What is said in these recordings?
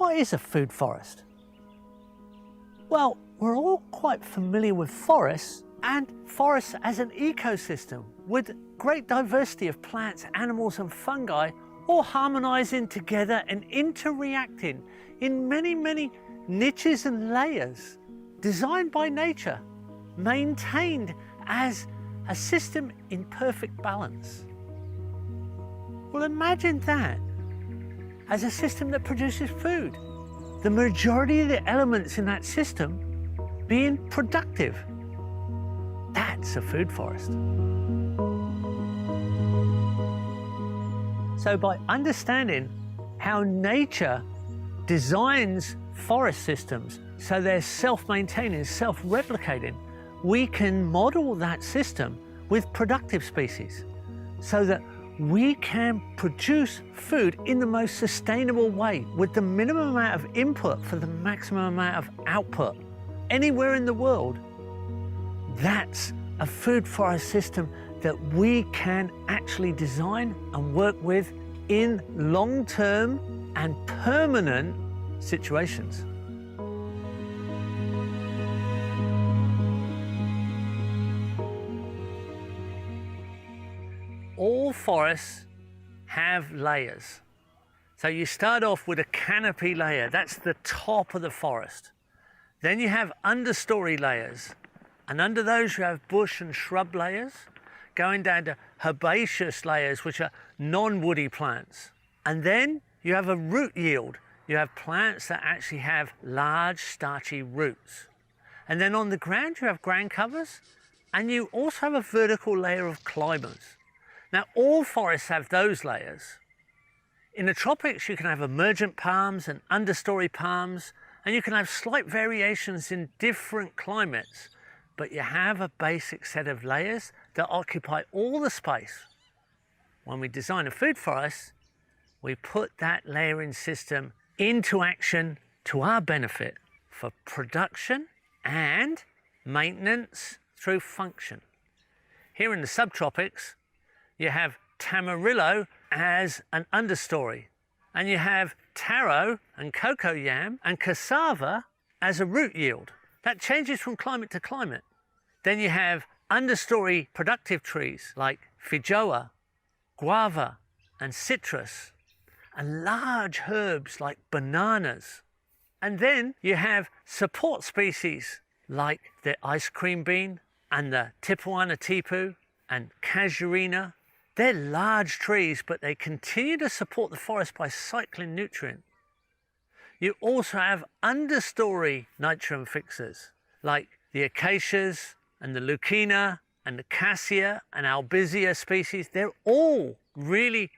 What is a food forest? Well, we're all quite familiar with forests and forests as an ecosystem with great diversity of plants, animals and fungi all harmonizing together and interreacting in many, many niches and layers designed by nature, maintained as a system in perfect balance. Well, imagine that as a system that produces food. The majority of the elements in that system being productive. That's a food forest. So by understanding how nature designs forest systems so they're self-maintaining, self-replicating, we can model that system with productive species so that we can produce food in the most sustainable way with the minimum amount of input for the maximum amount of output anywhere in the world. That's a food forest system that we can actually design and work with in long-term and permanent situations. All forests have layers. So you start off with a canopy layer, that's the top of the forest. Then you have understory layers, and under those you have bush and shrub layers, going down to herbaceous layers, which are non-woody plants. And then you have a root yield. You have plants that actually have large starchy roots. And then on the ground you have ground covers, and you also have a vertical layer of climbers. Now, all forests have those layers. In the tropics, you can have emergent palms and understory palms, and you can have slight variations in different climates, but you have a basic set of layers that occupy all the space. When we design a food forest, we put that layering system into action to our benefit for production and maintenance through function. Here in the subtropics, you have tamarillo as an understory, and you have taro and cocoa yam and cassava as a root yield. That changes from climate to climate. Then you have understory productive trees like feijoa, guava and citrus, and large herbs like bananas. And then you have support species like the ice cream bean and the tipuana tipu and casuarina. They're large trees, but they continue to support the forest by cycling nutrient. You also have understory nitrogen fixers like the acacias and the leucaena and the cassia and albizia species. They're all really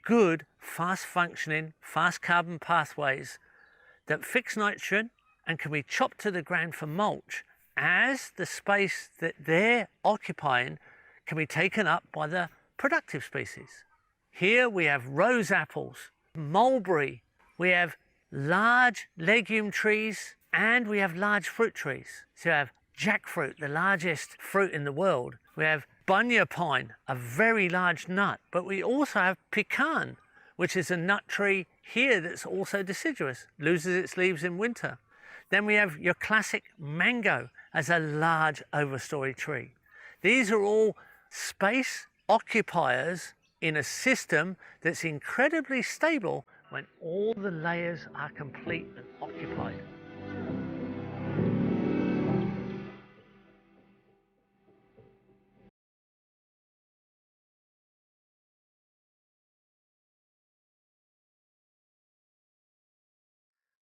good, fast functioning, fast carbon pathways that fix nitrogen and can be chopped to the ground for mulch as the space that they're occupying can be taken up by the productive species. Here we have rose apples, mulberry, we have large legume trees, and we have large fruit trees. So you have jackfruit, the largest fruit in the world. We have bunya pine, a very large nut, but we also have pecan, which is a nut tree here that's also deciduous, loses its leaves in winter. Then we have your classic mango as a large overstory tree. These are all space occupiers in a system that's incredibly stable when all the layers are complete and occupied.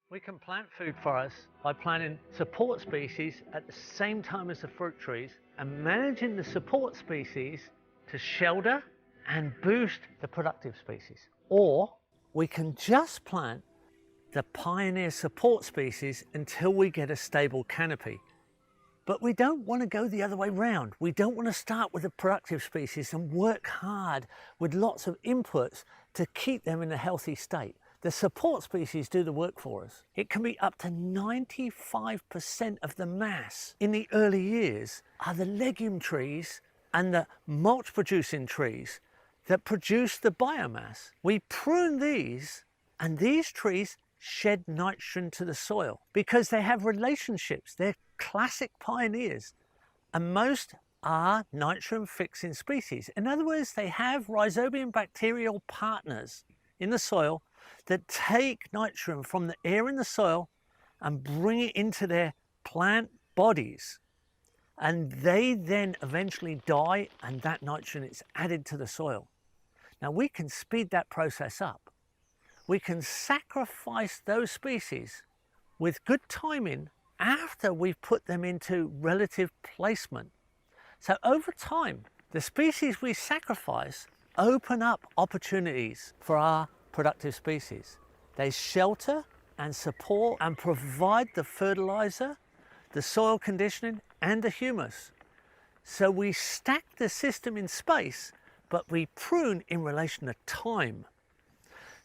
We can plant food forests by planting support species at the same time as the fruit trees and managing the support species to shelter and boost the productive species. Or we can just plant the pioneer support species until we get a stable canopy. But we don't want to go the other way round. We don't want to start with the productive species and work hard with lots of inputs to keep them in a healthy state. The support species do the work for us. It can be up to 95% of the mass in the early years are the legume trees and the mulch producing trees that produce the biomass. We prune these and these trees shed nitrogen to the soil because they have relationships. They're classic pioneers, and most are nitrogen fixing species. In other words, they have rhizobium bacterial partners in the soil that take nitrogen from the air in the soil and bring it into their plant bodies. And they then eventually die, and that nitrogen is added to the soil. Now we can speed that process up. We can sacrifice those species with good timing after we've put them into relative placement. So over time, the species we sacrifice open up opportunities for our productive species. They shelter and support and provide the fertilizer, the soil conditioning, and the humus. So we stack the system in space, but we prune in relation to time.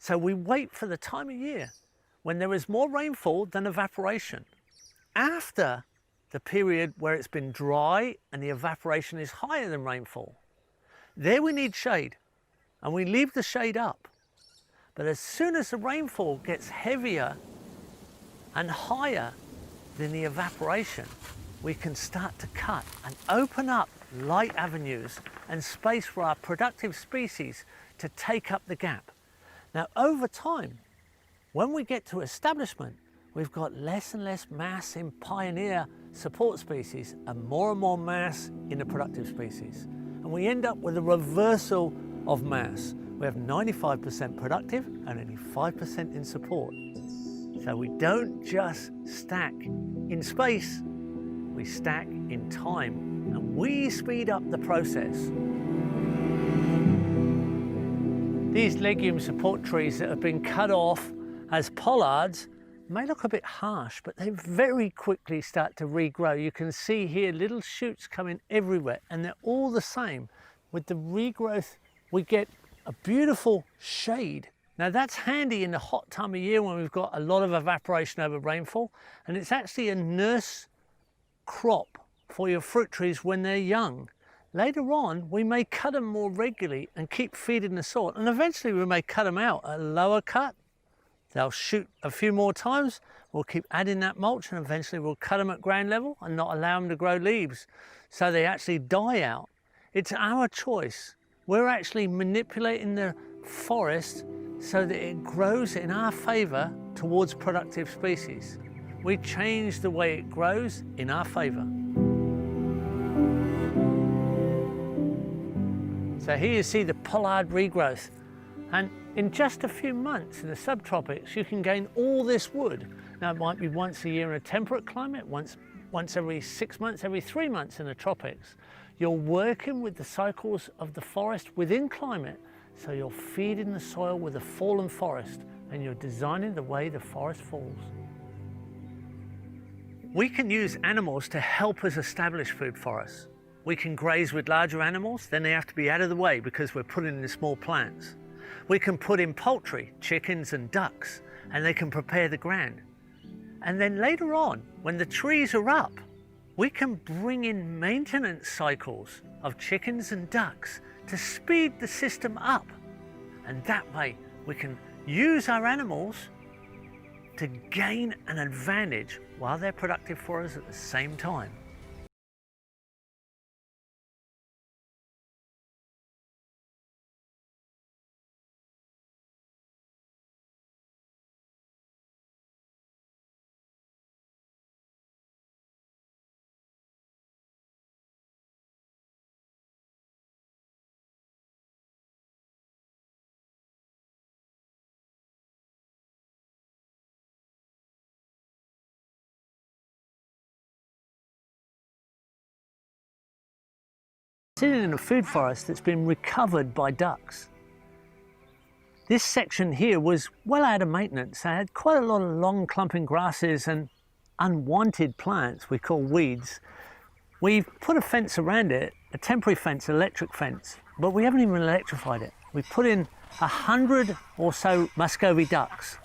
So we wait for the time of year when there is more rainfall than evaporation. After the period where it's been dry and the evaporation is higher than rainfall, there we need shade, and we leave the shade up. But as soon as the rainfall gets heavier and higher than the evaporation, we can start to cut and open up light avenues and space for our productive species to take up the gap. Now, over time, when we get to establishment, we've got less and less mass in pioneer support species and more mass in the productive species. And we end up with a reversal of mass. We have 95% productive and only 5% in support. So we don't just stack in space, we stack in time, and we speed up the process. These legume support trees that have been cut off as pollards may look a bit harsh, but they very quickly start to regrow. You can see here little shoots coming everywhere, and they're all the same. With the regrowth, we get a beautiful shade. Now that's handy in the hot time of year when we've got a lot of evaporation over rainfall, and it's actually a nurse crop for your fruit trees when they're young. Later on, we may cut them more regularly and keep feeding the soil, and eventually we may cut them out at a lower cut. They'll shoot a few more times, we'll keep adding that mulch, and eventually we'll cut them at ground level and not allow them to grow leaves so they actually die out. It's our choice. We're actually manipulating the forest so that it grows in our favor towards productive species. We change the way it grows in our favor. So here you see the pollard regrowth, and in just a few months in the subtropics you can gain all this wood. Now it might be once a year in a temperate climate, once every 6 months, every 3 months in the tropics. You're working with the cycles of the forest within climate, so you're feeding the soil with a fallen forest, and you're designing the way the forest falls. We can use animals to help us establish food forests. We can graze with larger animals, then they have to be out of the way because we're putting in the small plants. We can put in poultry, chickens and ducks, and they can prepare the ground. And then later on, when the trees are up, we can bring in maintenance cycles of chickens and ducks to speed the system up. And that way we can use our animals to gain an advantage while they're productive for us at the same time. Sitting in a food forest that's been recovered by ducks. This section here was well out of maintenance. They had quite a lot of long clumping grasses and unwanted plants we call weeds. We've put a fence around it, a temporary fence, electric fence, but we haven't even electrified it. We put in 100 or so Muscovy ducks.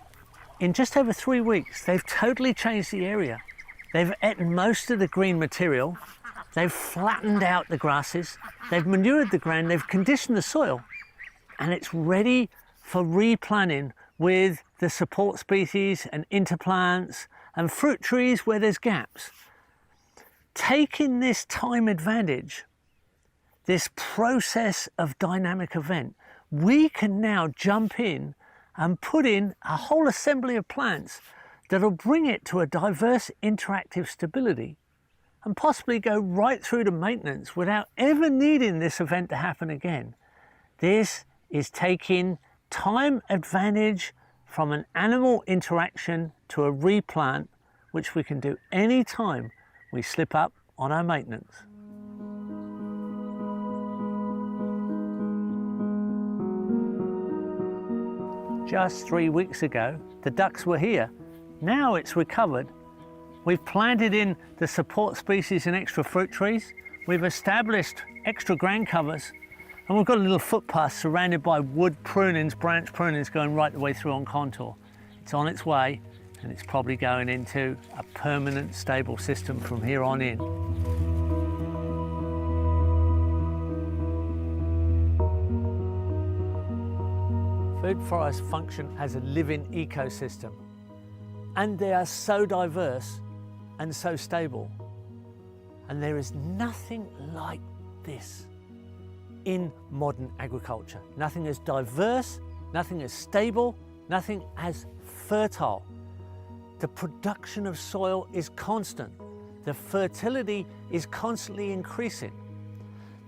In just over 3 weeks, they've totally changed the area. They've eaten most of the green material. They've flattened out the grasses, they've manured the ground, they've conditioned the soil, and it's ready for replanting with the support species and interplants and fruit trees where there's gaps. Taking this time advantage, this process of dynamic event, we can now jump in and put in a whole assembly of plants that'll bring it to a diverse interactive stability and possibly go right through to maintenance without ever needing this event to happen again. This is taking time advantage from an animal interaction to a replant, which we can do any time we slip up on our maintenance. Just 3 weeks ago, the ducks were here. Now it's recovered. We've planted in the support species and extra fruit trees. We've established extra ground covers, and we've got a little footpath surrounded by wood prunings, branch prunings going right the way through on contour. It's on its way, and it's probably going into a permanent stable system from here on in. Food forests function as a living ecosystem, and they are so diverse and so stable. And there is nothing like this in modern agriculture. Nothing as diverse, nothing as stable, nothing as fertile. The production of soil is constant. The fertility is constantly increasing.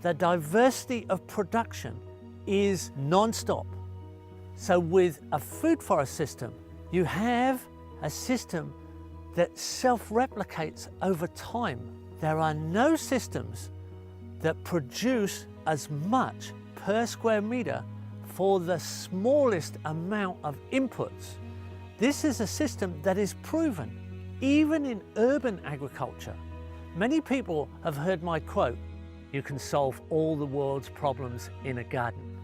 The diversity of production is non-stop. So with a food forest system, you have a system that self-replicates over time. There are no systems that produce as much per square meter for the smallest amount of inputs. This is a system that is proven, even in urban agriculture. Many people have heard my quote, "You can solve all the world's problems in a garden."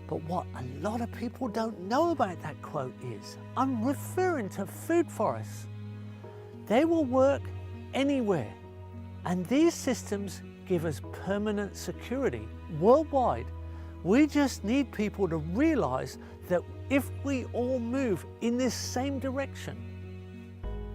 But what a lot of people don't know about that quote is, I'm referring to food forests. They will work anywhere. And these systems give us permanent security worldwide. We just need people to realize that if we all move in this same direction,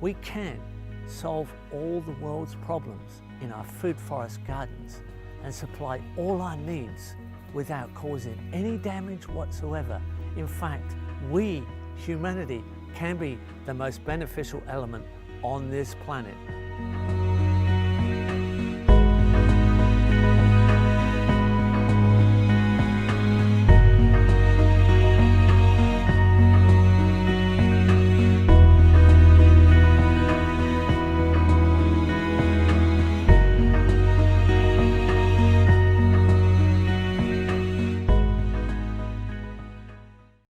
we can solve all the world's problems in our food forest gardens and supply all our needs without causing any damage whatsoever. In fact, we, humanity, can be the most beneficial element on this planet.